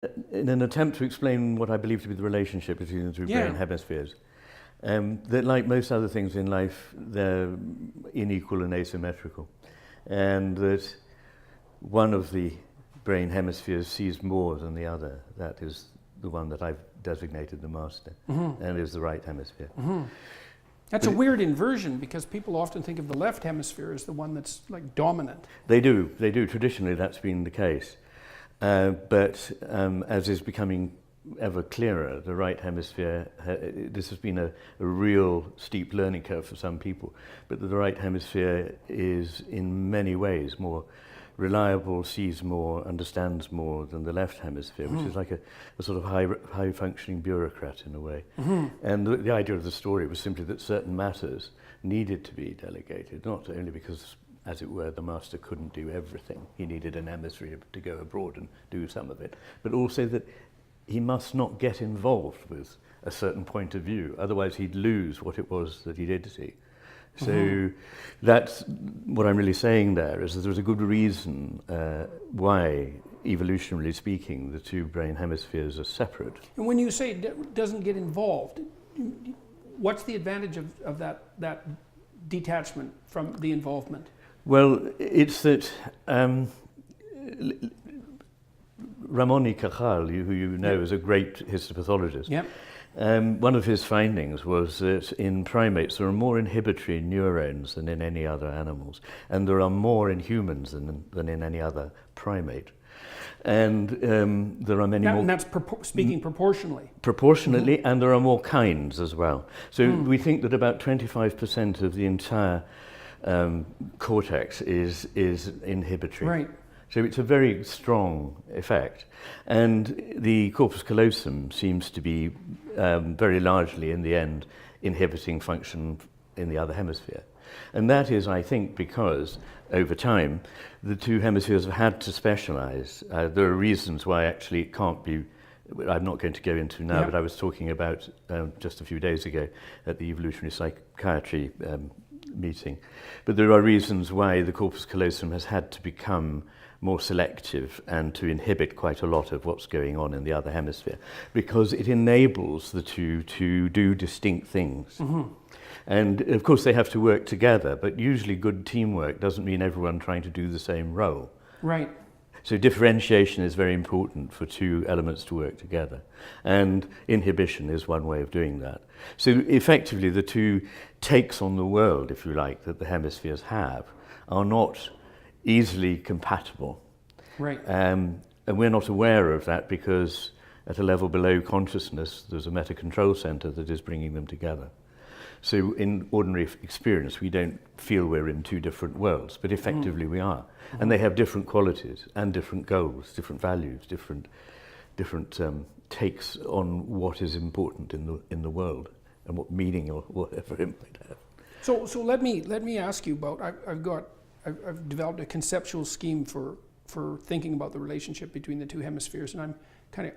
In an attempt to explain what I believe to be the relationship between the two brain hemispheres, that like most other things in life, they're unequal and asymmetrical, and that one of the brain hemispheres sees more than the other. That is the one that I've designated the master, and is the right hemisphere. That's a weird inversion, because people often think of the left hemisphere as the one that's like dominant. They do. Traditionally, that's been the case. But as is becoming ever clearer, the right hemisphere, this has been a real steep learning curve for some people, but the right hemisphere is in many ways more reliable, sees more, understands more than the left hemisphere, which is like a sort of high-functioning bureaucrat in a way. And the idea of the story was simply that certain matters needed to be delegated, not only because, as it were, the master couldn't do everything. He needed an emissary to go abroad and do some of it, but also that he must not get involved with a certain point of view, otherwise he'd lose what it was that he did see. So that's what I'm really saying there, is that there's a good reason why, evolutionarily speaking, the two brain hemispheres are separate. And when you say it doesn't get involved, what's the advantage of that detachment from the involvement? Well, it's that Ramon y Cajal, who you know is a great histopathologist, one of his findings was that in primates there are more inhibitory neurons than in any other animals, and there are more in humans than in any other primate. And there are many more... And that's speaking proportionally. Proportionately, and there are more kinds as well. So we think that about 25% of the entire cortex is inhibitory. Right. So it's a very strong effect. And the corpus callosum seems to be very largely, in the end, inhibiting function in the other hemisphere. And that is, I think, because over time, the two hemispheres have had to specialize. There are reasons why actually it can't be, I'm not going to go into now, but I was talking about just a few days ago at the evolutionary psychiatry meeting. But there are reasons why the corpus callosum has had to become more selective and to inhibit quite a lot of what's going on in the other hemisphere, because it enables the two to do distinct things. And of course they have to work together, but usually good teamwork doesn't mean everyone trying to do the same role. Right. So differentiation is very important for two elements to work together, and inhibition is one way of doing that. So effectively the two takes on the world, if you like, that the hemispheres have are not easily compatible. Right. And we're not aware of that because at a level below consciousness there's a meta-control center that is bringing them together. So in ordinary experience we don't feel we're in two different worlds, but effectively we are. And they have different qualities and different goals, different values, different takes on what is important in the world and what meaning or whatever it might have. So let me ask you about, I've developed a conceptual scheme for thinking about the relationship between the two hemispheres, and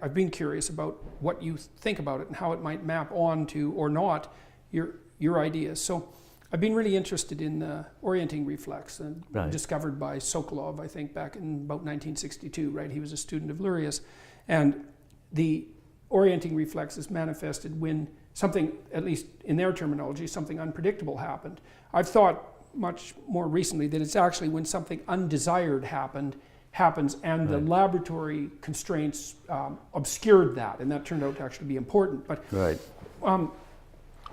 I've been curious about what you think about it and how it might map on to, or not, your ideas. So I've been really interested in the orienting reflex, discovered by Sokolov, I think, back in about 1962, right? He was a student of Luria's. And the orienting reflex is manifested when something, at least in their terminology, something unpredictable happened. I've thought much more recently that it's actually when something undesired happens and the laboratory constraints obscured that, and that turned out to actually be important. But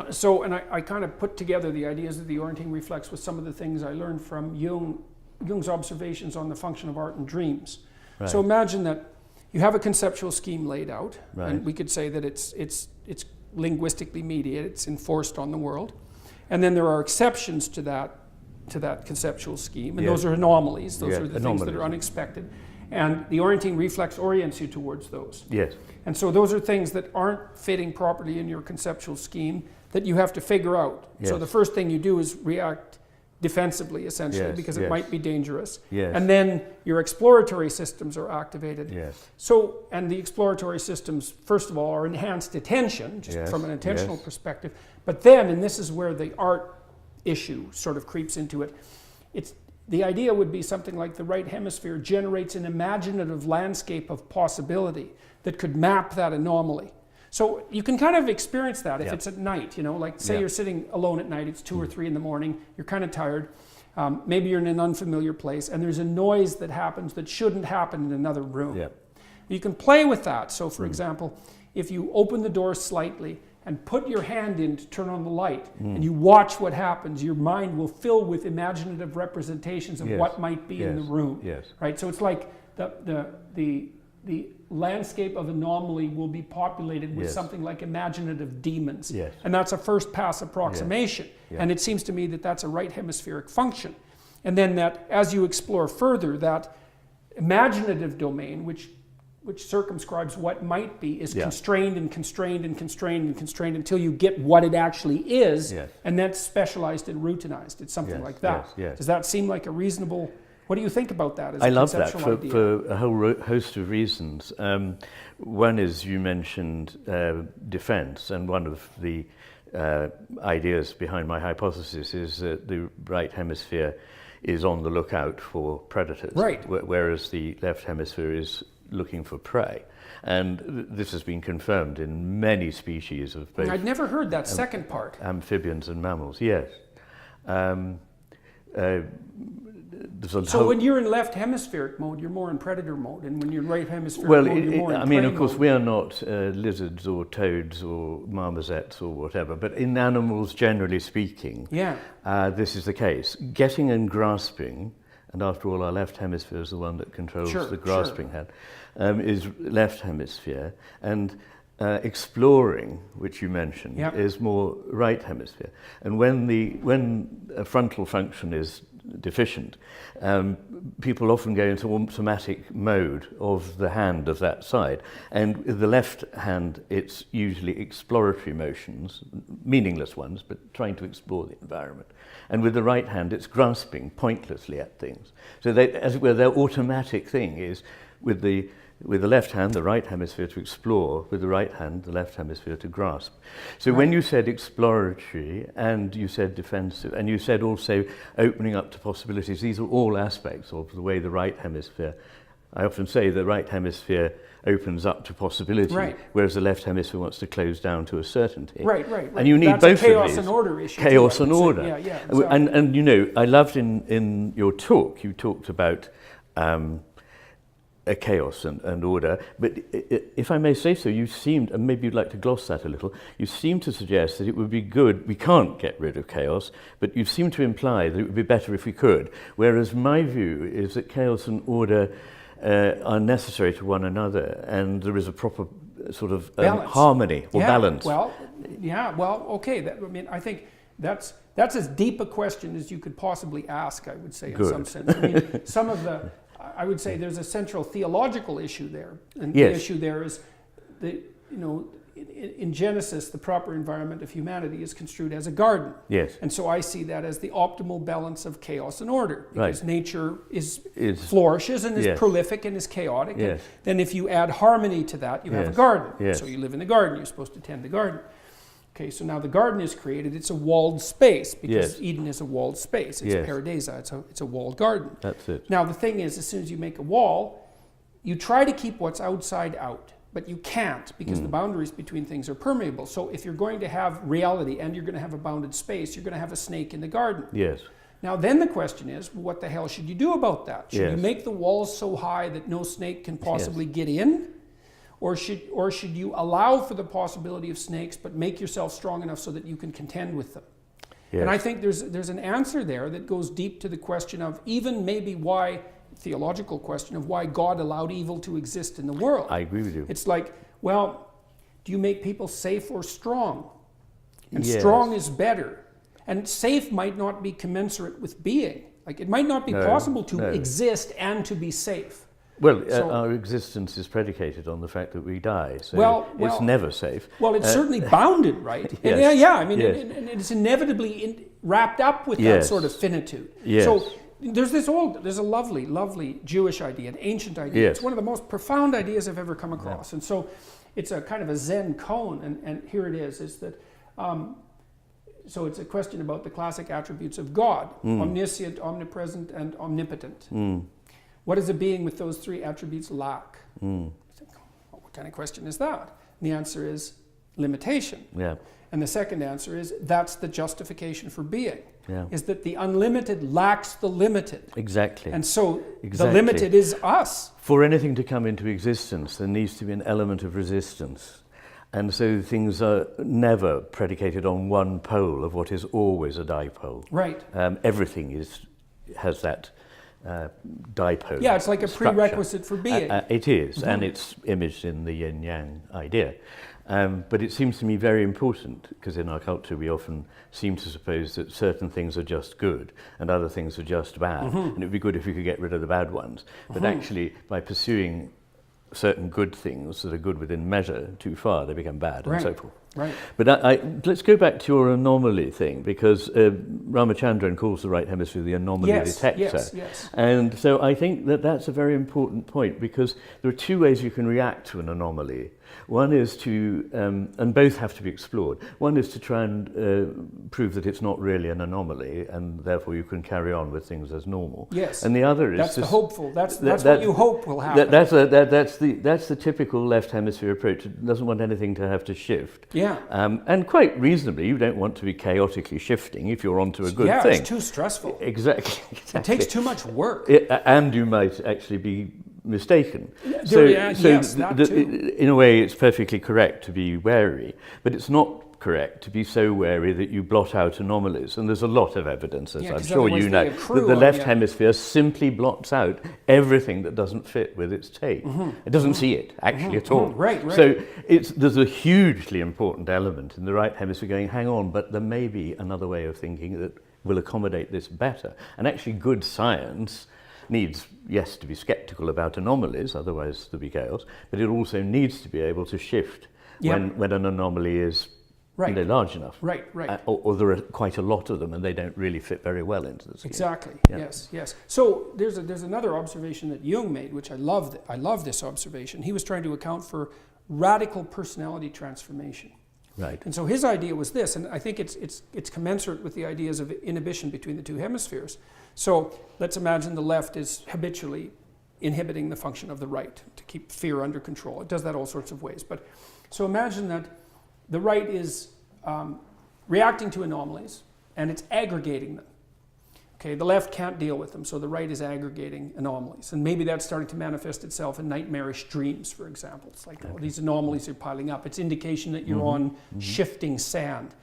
so, and I kind of put together the ideas of the orienting reflex with some of the things I learned from Jung's observations on the function of art and dreams. Right. So imagine that you have a conceptual scheme laid out, and we could say that it's linguistically mediated, it's enforced on the world, and then there are exceptions to that conceptual scheme, and those are anomalies. Those are the things that are unexpected, and the orienting reflex orients you towards those. Yes. And so those are things that aren't fitting properly in your conceptual scheme that you have to figure out. Yes. So the first thing you do is react defensively, essentially, because it might be dangerous. Yes. And then your exploratory systems are activated. Yes. So, and the exploratory systems, first of all, are enhanced attention, just from an intentional perspective. But then, and this is where the art issue sort of creeps into it, the idea would be something like the right hemisphere generates an imaginative landscape of possibility that could map that anomaly. So you can kind of experience that if it's at night, you know, like say you're sitting alone at night, it's 2 or 3 in the morning, you're kind of tired, maybe you're in an unfamiliar place and there's a noise that happens that shouldn't happen in another room. Yeah. You can play with that. So for example, if you open the door slightly and put your hand in to turn on the light and you watch what happens, your mind will fill with imaginative representations of what might be in the room. Right? So it's like the landscape of anomaly will be populated with something like imaginative demons. And that's a first pass approximation. And it seems to me that that's a right hemispheric function. And then that as you explore further, that imaginative domain, which circumscribes what might be, is constrained and constrained and constrained and constrained until you get what it actually is, and that's specialized and routinized. It's something like that. Does that seem like a reasonable... What do you think about that as a conceptual idea? I love that for a whole host of reasons. One is you mentioned defense, and one of the ideas behind my hypothesis is that the right hemisphere is on the lookout for predators, whereas the left hemisphere is looking for prey. And this has been confirmed in many species of both... I'd never heard that second part. Amphibians and mammals, yes. So when you're in left hemispheric mode, you're more in predator mode, and when you're in right hemispheric mode, you're more in prey of course, mode. we are not lizards or toads or marmosets or whatever, but in animals, generally speaking, this is the case. Getting and grasping, and after all, our left hemisphere is the one that controls the grasping hand, is left hemisphere, and exploring, which you mentioned, is more right hemisphere. And when a frontal function is deficient, people often go into automatic mode of the hand of that side, and with the left hand it's usually exploratory motions, meaningless ones, but trying to explore the environment, and with the right hand it's grasping pointlessly at things. So they, as it were, their automatic thing is with the left hand, the right hemisphere to explore, with the right hand, the left hemisphere to grasp. So when you said exploratory, and you said defensive, and you said also opening up to possibilities, these are all aspects of the way the right hemisphere, I often say the right hemisphere opens up to possibility, whereas the left hemisphere wants to close down to a certainty. And you need both of these. Chaos and order issue. Chaos and order. Exactly. And you know, I loved in your talk, you talked about a chaos and order, but if I may say so, you seemed, and maybe you'd like to gloss that a little, you seem to suggest that it would be good, we can't get rid of chaos, but you seem to imply that it would be better if we could, whereas my view is that chaos and order are necessary to one another, and there is a proper sort of harmony or balance. Okay, I mean, I think that's as deep a question as you could possibly ask, I would say, in some sense. I mean, I would say there's a central theological issue there, and the issue there is that, you know, in Genesis, the proper environment of humanity is construed as a garden. And so I see that as the optimal balance of chaos and order, because nature flourishes and is prolific and is chaotic. And then if you add harmony to that, you have a garden. So you live in the garden, you're supposed to tend the garden. Okay, so now the garden is created, it's a walled space, because Eden is a walled space. It's paradisa, it's a walled garden. That's it. Now the thing is, as soon as you make a wall, you try to keep what's outside out, but you can't, because the boundaries between things are permeable. So if you're going to have reality and you're going to have a bounded space, you're going to have a snake in the garden. Now then the question is, what the hell should you do about that? Should you make the walls so high that no snake can possibly get in? Or should you allow for the possibility of snakes, but make yourself strong enough so that you can contend with them? And I think there's an answer there that goes deep to the question of even maybe theological question of why God allowed evil to exist in the world. I agree with you. It's like, well, do you make people safe or strong? And strong is better. And safe might not be commensurate with being. Like, it might not be possible to exist and to be safe. Well, our existence is predicated on the fact that we die, so it's never safe. Well, it's certainly bounded, right? I mean, and it's inevitably wrapped up with that sort of finitude. So there's a lovely, lovely Jewish idea, an ancient idea. It's one of the most profound ideas I've ever come across. And so it's a kind of a Zen koan, and here it is that so it's a question about the classic attributes of God, omniscient, omnipresent, and omnipotent. What does a being with those three attributes lack? You think, well, what kind of question is that? And the answer is limitation. Yeah. And the second answer is that's the justification for being, Yeah. is that the unlimited lacks the limited. Exactly. And so Exactly. the limited is us. For anything to come into existence, there needs to be an element of resistance. And so things are never predicated on one pole of what is always a dipole. Right. Everything has that dipole. Yeah, it's like a structure. prerequisite for being. It is, and it's imaged in the yin-yang idea. But it seems to me very important, because in our culture we often seem to suppose that certain things are just good and other things are just bad. And it would be good if you could get rid of the bad ones. But actually, by pursuing certain good things that are good within measure too far, they become bad, and so forth. Right. But let's go back to your anomaly thing, because Ramachandran calls the right hemisphere the anomaly detector. Yes. And so I think that that's a very important point, because there are two ways you can react to an anomaly. One is to, and both have to be explored. One is to try and prove that it's not really an anomaly, and therefore you can carry on with things as normal. Yes. And the other is that's to the hopeful. That's what you hope will happen. That's the typical left hemisphere approach. It doesn't want anything to have to shift. Yeah. And quite reasonably, you don't want to be chaotically shifting if you're onto a good thing. Yeah, it's too stressful. Exactly. It takes too much work. And you might actually be mistaken. In a way, it's perfectly correct to be wary, but it's not correct to be so wary that you blot out anomalies. And there's a lot of evidence, as I'm sure you know, that the left hemisphere simply blots out everything that doesn't fit with its take. It doesn't see it, actually, at all. Right. So there's a hugely important element in the right hemisphere going, hang on, but there may be another way of thinking that will accommodate this better. And actually, good science needs, yes, to be skeptical about anomalies, otherwise there'll be chaos, but it also needs to be able to shift when an anomaly is large enough. Right. Or there are quite a lot of them and they don't really fit very well into the scheme. Exactly, yes. So there's another observation that Jung made, which I love this observation. He was trying to account for radical personality transformation. Right. And so his idea was this, and I think it's commensurate with the ideas of inhibition between the two hemispheres. So let's imagine the left is habitually inhibiting the function of the right to keep fear under control. It does that all sorts of ways. But so imagine that the right is reacting to anomalies and it's aggregating them. Okay, the left can't deal with them, so the right is aggregating anomalies. And maybe that's starting to manifest itself in nightmarish dreams, for example. It's like, these anomalies are piling up. It's indication that you're on shifting sand.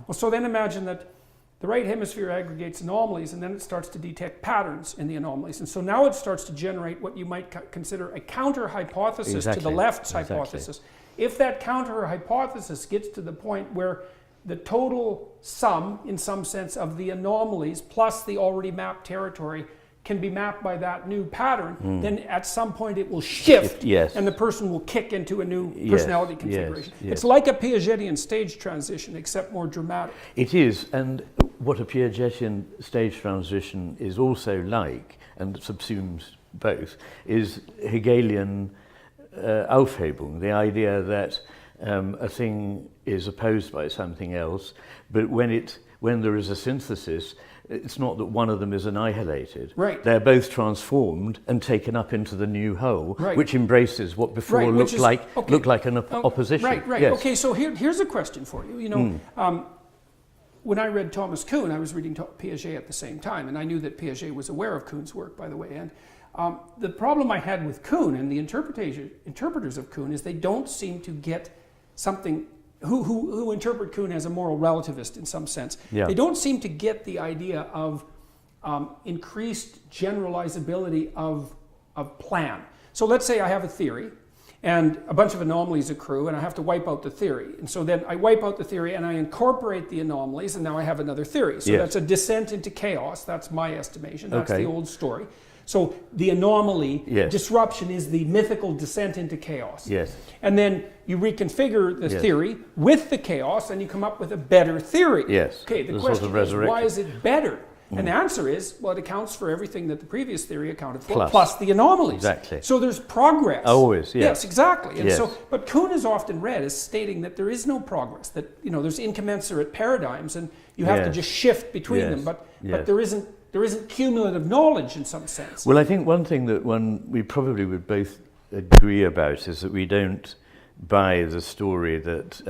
Well, so then imagine that the right hemisphere aggregates anomalies, and then it starts to detect patterns in the anomalies. And so now it starts to generate what you might consider a counter-hypothesis to the left's hypothesis. If that counter-hypothesis gets to the point where the total sum, in some sense, of the anomalies plus the already mapped territory can be mapped by that new pattern, then at some point it will shift, and the person will kick into a new personality configuration. It's like a Piagetian stage transition, except more dramatic. It is, and what a Piagetian stage transition is also like, and subsumes both, is Hegelian Aufhebung, the idea that a thing is opposed by something else, but when there is a synthesis, it's not that one of them is annihilated. Right. They're both transformed and taken up into the new whole, which embraces what before looked like an opposition. Right. Yes. Okay, so here's a question for you. You know, when I read Thomas Kuhn, I was reading Piaget at the same time, and I knew that Piaget was aware of Kuhn's work, by the way. And the problem I had with Kuhn and the interpreters of Kuhn is they don't seem to get something, who interpret Kuhn as a moral relativist in some sense. They don't seem to get the idea of increased generalizability of plan. So let's say I have a theory and a bunch of anomalies accrue and I have to wipe out the theory. And so then I wipe out the theory and I incorporate the anomalies and now I have another theory. So that's a descent into chaos. That's my estimation. That's the old story. So the anomaly disruption is the mythical descent into chaos. Yes. And then you reconfigure the theory with the chaos and you come up with a better theory. Yes. Okay, the question is, why is it better? And the answer is, well, it accounts for everything that the previous theory accounted for, plus the anomalies. Exactly. So there's progress. Always, yes. Yes, exactly. And yes. so, but Kuhn is often read as stating that there is no progress, that, you know, there's incommensurate paradigms and you have to just shift between them, but there isn't cumulative knowledge in some sense. Well, I think one thing that we probably would both agree about is that we don't buy the story that,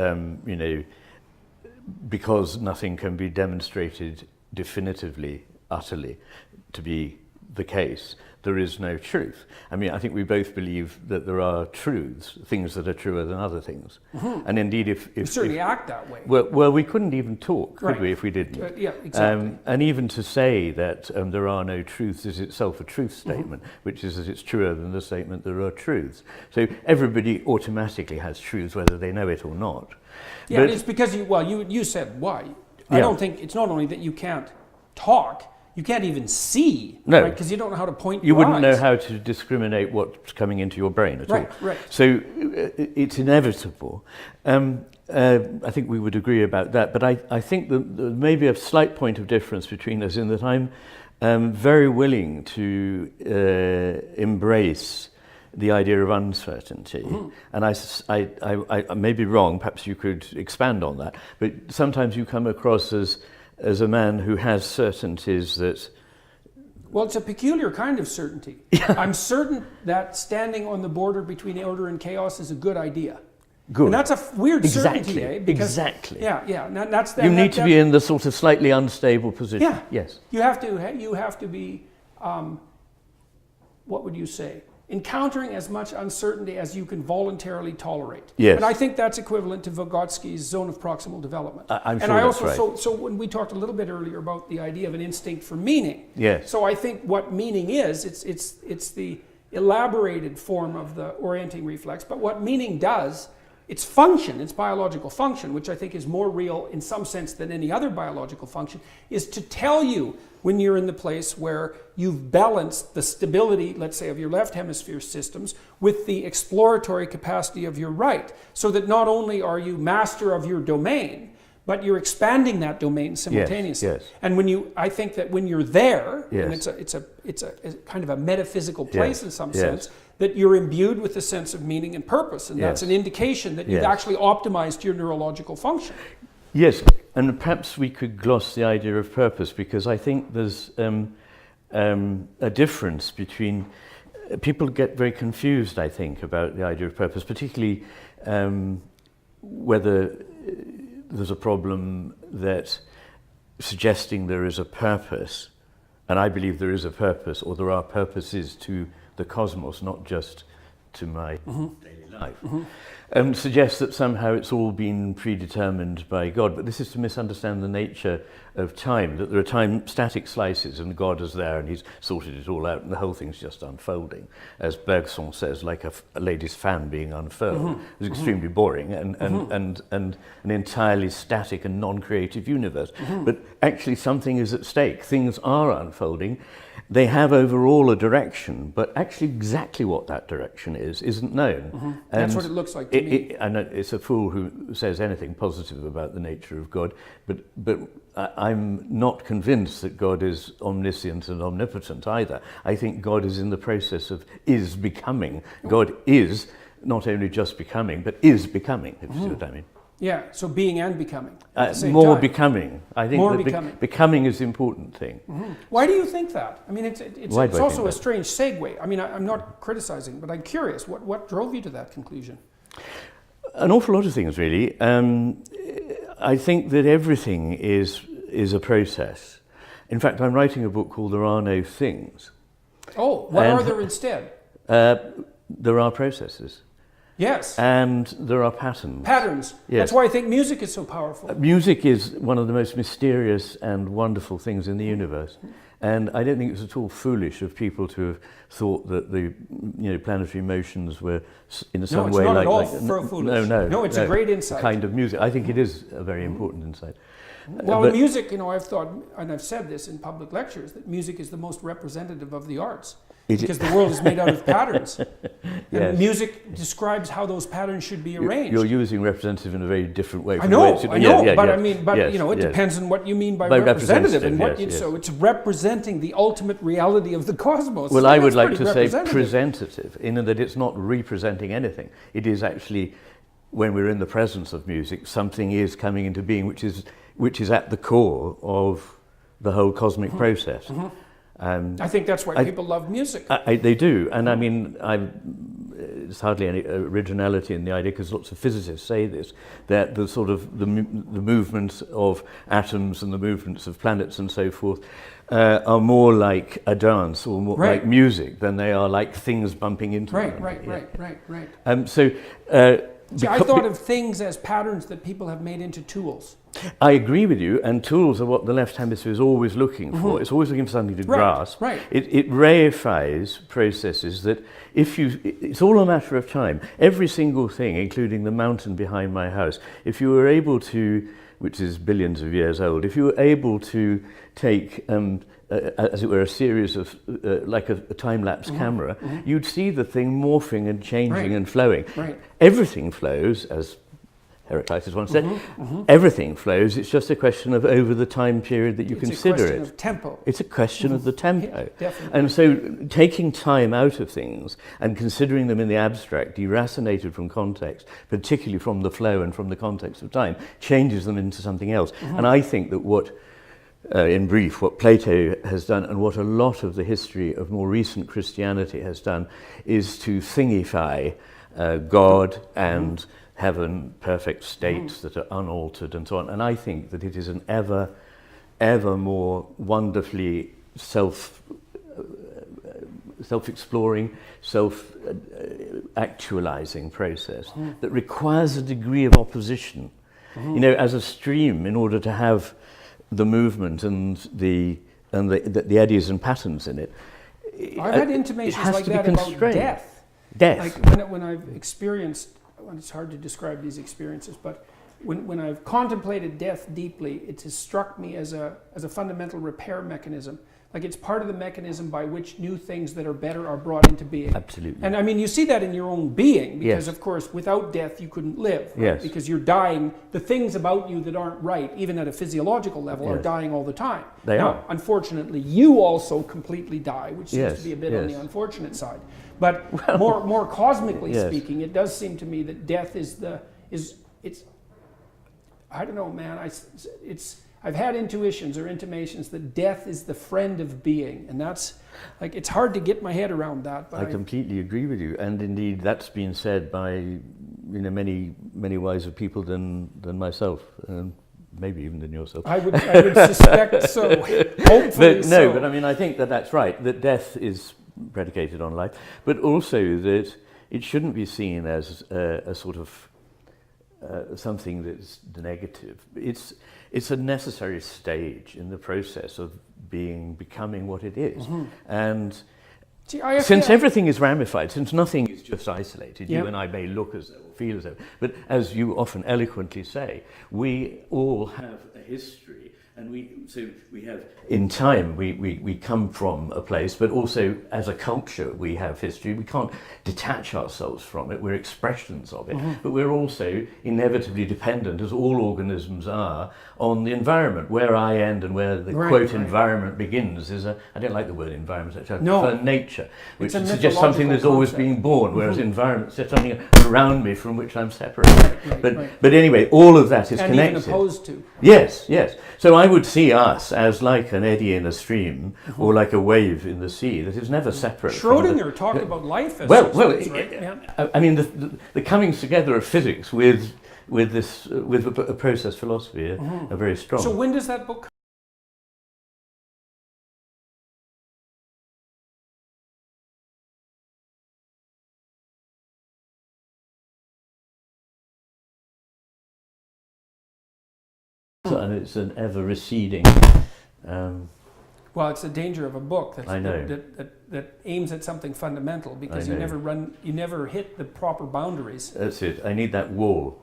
you know, because nothing can be demonstrated definitively, utterly, to be the case, there is no truth. I mean, I think we both believe that there are truths, things that are truer than other things. And indeed, if we certainly act that way. Well, we couldn't even talk, could we, if we didn't? Yeah, exactly. And even to say that there are no truths is itself a truth statement, which is that it's truer than the statement there are truths. So everybody automatically has truths, whether they know it or not. Yeah, but it's because you said why. I don't think it's not only that you can't talk, you can't even see, no, because you don't know how to point you your wouldn't eyes. know how to discriminate what's coming into your brain at all. Right. So it's inevitable. I think we would agree about that, but I think that there may be a slight point of difference between us in that I'm very willing to embrace the idea of uncertainty. And I may be wrong, perhaps you could expand on that, but sometimes you come across as a man who has certainties that... Well, it's a peculiar kind of certainty. I'm certain that standing on the border between order and chaos is a good idea. Good. And that's a weird Exactly. certainty, eh? Because, exactly. Yeah. That's you need to be in the sort of slightly unstable position. Yeah. Yes. You have to be, what would you say? Encountering as much uncertainty as you can voluntarily tolerate. Yes. And I think that's equivalent to Vygotsky's zone of proximal development. I'm sure and I that's also, right. so when we talked a little bit earlier about the idea of an instinct for meaning. Yes. So I think what meaning is, it's the elaborated form of the orienting reflex, but what meaning does, its function, its biological function, which I think is more real in some sense than any other biological function, is to tell you when you're in the place where you've balanced the stability, let's say, of your left hemisphere systems with the exploratory capacity of your right, so that not only are you master of your domain, but you're expanding that domain simultaneously. Yes. And I think that when you're there, yes. and it's a kind of a metaphysical place yes. in some yes. sense, that you're imbued with a sense of meaning and purpose, and yes. that's an indication that you've yes. actually optimized your neurological function. Yes, and perhaps we could gloss the idea of purpose, because I think there's a difference between... People get very confused, I think, about the idea of purpose, particularly whether there's a problem that suggesting there is a purpose, and I believe there is a purpose, or there are purposes to the cosmos, not just to my daily life. Suggests that somehow it's all been predetermined by God, but this is to misunderstand the nature of time, that there are static slices and God is there and he's sorted it all out and the whole thing's just unfolding. As Bergson says, like a lady's fan being unfurled. It's extremely boring and an entirely static and non-creative universe. But actually something is at stake. Things are unfolding. They have overall a direction, but actually exactly what that direction is isn't known. That's what it looks like to me. And it's a fool who says anything positive about the nature of God, but I'm not convinced that God is omniscient and omnipotent either. I think God is in the process of becoming. God is not only just becoming, but is becoming, if you see what I mean. Yeah, so being and becoming. More becoming. I think more that becoming is the important thing. Why do you think that? I mean, it's also a that? strange segue. I mean, I'm not criticizing, but I'm curious. What drove you to that conclusion? An awful lot of things, really. I think that everything is a process. In fact, I'm writing a book called There Are No Things. Oh, what are there instead? There are processes. Yes. And there are patterns. Patterns. Yes. That's why I think music is so powerful. Music is one of the most mysterious and wonderful things in the universe. And I don't think it's at all foolish of people to have thought that the planetary motions were in some way not like... at all foolish. No, it's a great insight. Kind of music. I think it is a very important insight. Well, music, I've thought, and I've said this in public lectures, that music is the most representative of the arts. because the world is made out of patterns. Yes. And music describes how those patterns should be arranged. You're using representative in a very different way. I know, but yes. I mean, but Yes, you know, it yes. depends on what you mean by By representative and what representative, so yes. it's representing the ultimate reality of the cosmos. Well, So I would that's like pretty to say representative. presentative, in that it's not representing anything. It is actually, when we're in the presence of music, something is coming into being which is at the core of the whole cosmic process. I think that's why people love music. They do, and I mean, there's hardly any originality in the idea, because lots of physicists say this, that the sort of the movements of atoms and the movements of planets and so forth are more like a dance or more like music than they are like things bumping into one another. Right. See, I thought of things as patterns that people have made into tools. I agree with you, and tools are what the left hemisphere is always looking for. It's always looking for something to grasp. Right. It reifies processes that it's all a matter of time. Every single thing, including the mountain behind my house, if you were able to, which is billions of years old, if you were able to take as it were, a series of, like a time-lapse camera, you'd see the thing morphing and changing and flowing. Right. Everything flows, as Heraclitus once said, everything flows. It's just a question of over the time period that you consider it. It's a question of tempo. It's a question of the tempo. Yeah, definitely. And so taking time out of things and considering them in the abstract, deracinated from context, particularly from the flow and from the context of time, changes them into something else. And I think that what in brief, what Plato has done and what a lot of the history of more recent Christianity has done is to thingify God and heaven, perfect states that are unaltered and so on. And I think that it is an ever more wonderfully self-exploring, self-actualizing process that requires a degree of opposition. You know, as a stream, in order to have the movement and the eddies and patterns in it. I've had intimations like that about death. Like when I've experienced, and it's hard to describe these experiences, but when I've contemplated death deeply, it has struck me as a fundamental repair mechanism. Like it's part of the mechanism by which new things that are better are brought into being. Absolutely. And I mean, you see that in your own being, because of course, without death, you couldn't live. Right? Yes. Because you're dying. The things about you that aren't right, even at a physiological level, are dying all the time. They are. Unfortunately, you also completely die, which seems to be a bit on the unfortunate side. But more cosmically speaking, it does seem to me that death is I don't know, man. I've had intuitions or intimations that death is the friend of being, and that's like, it's hard to get my head around that. But I completely agree with you, and indeed that's been said by many wiser people than myself, maybe even than yourself. I would suspect so. Hopefully, but I mean, I think that that's right. That death is predicated on life, but also that it shouldn't be seen as a sort of something that's negative. It's a necessary stage in the process of becoming what it is. And since everything is ramified, since nothing is just isolated, you and I may look as though, or feel as though, but as you often eloquently say, we all have a history. And we have, in time, we come from a place, but also as a culture we have history. We can't detach ourselves from it. We're expressions of it, but we're also inevitably dependent, as all organisms are, on the environment. Where I end and where the quote environment begins is I don't like the word environment, I prefer nature, which suggests something that's always being born, whereas environment suggests something around me from which I'm separated. But anyway, all of that is connected. And even opposed to. Yes. So I would see us as like an eddy in a stream, or like a wave in the sea that is never separate. Schrödinger talked about life as I mean, the comings together of physics with a process philosophy are very strong. So when does that book come? And it's an ever receding. Well, it's the danger of a book that aims at something fundamental, because you never hit the proper boundaries. That's it. I need that wall.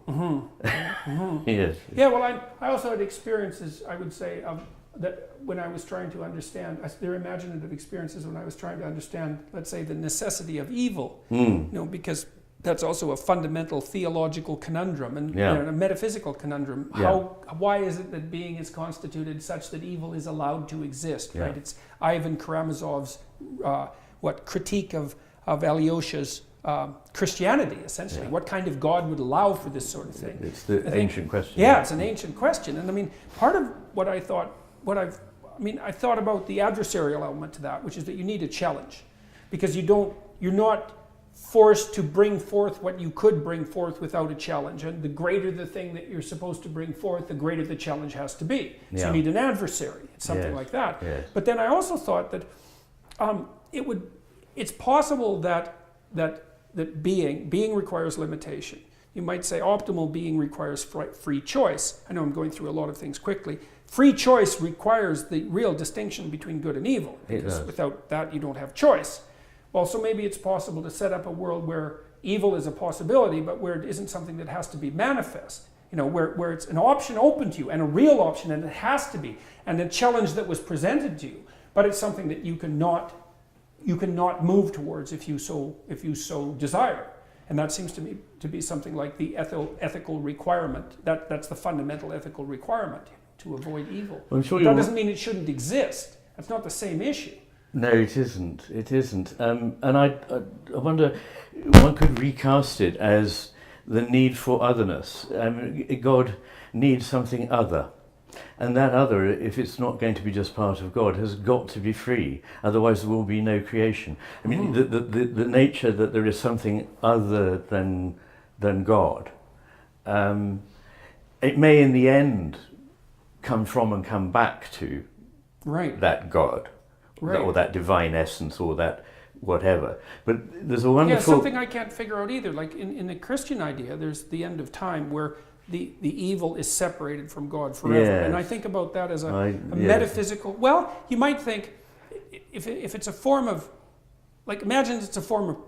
Yes. Yeah. Well, I also had experiences, I would say, of that when I was trying to understand, they're imaginative experiences when I was trying to understand, let's say, the necessity of evil. Because that's also a fundamental theological conundrum and a metaphysical conundrum. Why is it that being is constituted such that evil is allowed to exist? Right? It's Ivan Karamazov's critique of Alyosha's Christianity, essentially. What kind of God would allow for this sort of thing? It's the ancient question. Yeah, it's an ancient question. And I mean, part of what I thought, I thought about the adversarial element to that, which is that you need a challenge, because you're not forced to bring forth what you could bring forth without a challenge. And the greater the thing that you're supposed to bring forth, the greater the challenge has to be. So you need an adversary. It's something like that. Yes. But then I also thought that it's possible that being requires limitation. You might say optimal being requires free choice. I know I'm going through a lot of things quickly. Free choice requires the real distinction between good and evil. Because without that, you don't have choice. Well, so maybe it's possible to set up a world where evil is a possibility, but where it isn't something that has to be manifest. Where it's an option open to you, and a real option, and it has to be, and a challenge that was presented to you, but it's something that you cannot move towards if you so desire. And that seems to me to be something like the ethical requirement. That's the fundamental ethical requirement, to avoid evil. Well, I'm sure that doesn't mean it shouldn't exist. That's not the same issue. No, it isn't. It isn't. And I wonder, one could recast it as the need for otherness. God needs something other. And that other, if it's not going to be just part of God, has got to be free. Otherwise there will be no creation. I mean, the nature that there is something other than God, it may in the end come from and come back to that God, or that divine essence, or that whatever. But there's a wonderful... something I can't figure out either. Like in the Christian idea, there's the end of time where the evil is separated from God forever. Yes. And I think about that as a metaphysical... Well, you might think, if it's a form of... Like, imagine it's a form of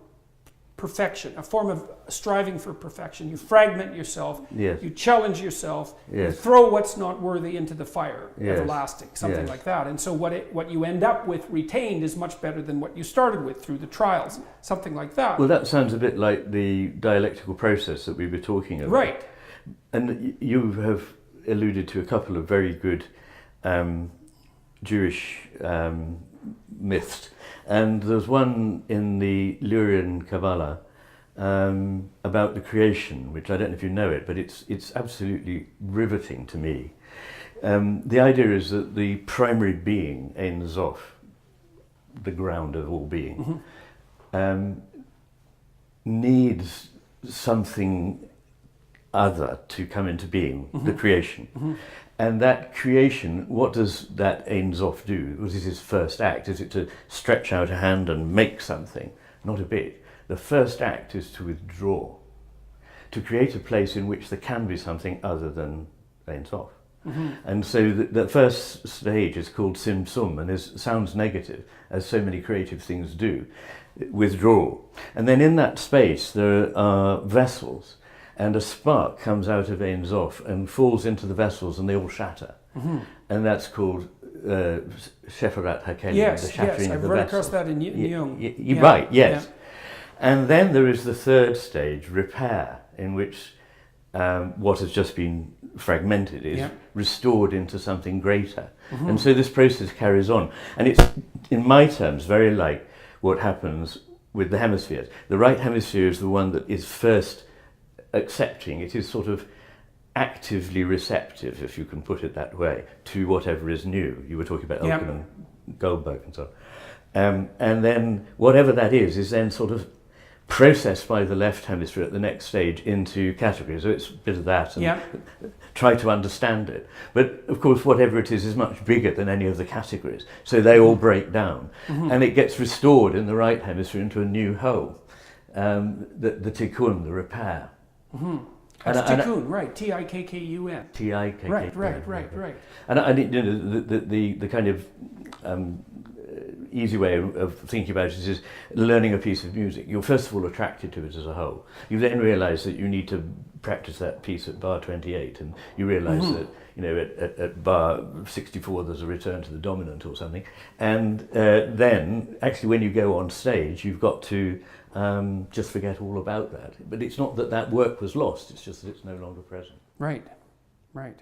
perfection, a form of striving for perfection. You fragment yourself, you challenge yourself, you throw what's not worthy into the fire, everlasting, something like that. And so what you end up with retained is much better than what you started with through the trials, something like that. Well, that sounds a bit like the dialectical process that we were talking about. Right. And you have alluded to a couple of very good Jewish myths. And there's one in the Lurian Kabbalah about the creation, which I don't know if you know it, but it's absolutely riveting to me. The idea is that the primary being, Ein Sof, the ground of all being, needs something other to come into being, the creation. And that creation, what does that Ein Sof do? What is his first act? Is it to stretch out a hand and make something? Not a bit. The first act is to withdraw, to create a place in which there can be something other than Ein Sof. And so the first stage is called Tzimtzum, and sounds negative, as so many creative things do, withdrawal. And then in that space there are vessels, and a spark comes out of Ein Sof and falls into the vessels, and they all shatter. And that's called Shefarat HaKelim, the shattering of the vessels. I've run across that in Jung. You're right, yes. And then there is the third stage, repair, in which what has just been fragmented is restored into something greater. And so this process carries on. And it's, in my terms, very like what happens with the hemispheres. The right hemisphere is the one that is first accepting. It is sort of actively receptive, if you can put it that way, to whatever is new. You were talking about Elkin and Goldberg and so on. And then whatever that is then sort of processed by the left hemisphere at the next stage into categories. So it's a bit of that, and try to understand it. But of course, whatever it is much bigger than any of the categories. So they all break down, and it gets restored in the right hemisphere into a new whole. The tikkun, the repair. That's tikkun, right? T-I-K-K-U-N. T-I-K-K-U-N. Right. And you know, the kind of easy way of thinking about it is learning a piece of music. You're first of all attracted to it as a whole. You then realise that you need to practice that piece at bar 28, and you realise that you know, at bar 64 there's a return to the dominant or something, and then actually when you go on stage you've got to just forget all about that. But it's not that that work was lost, it's just that it's no longer present. Right, right.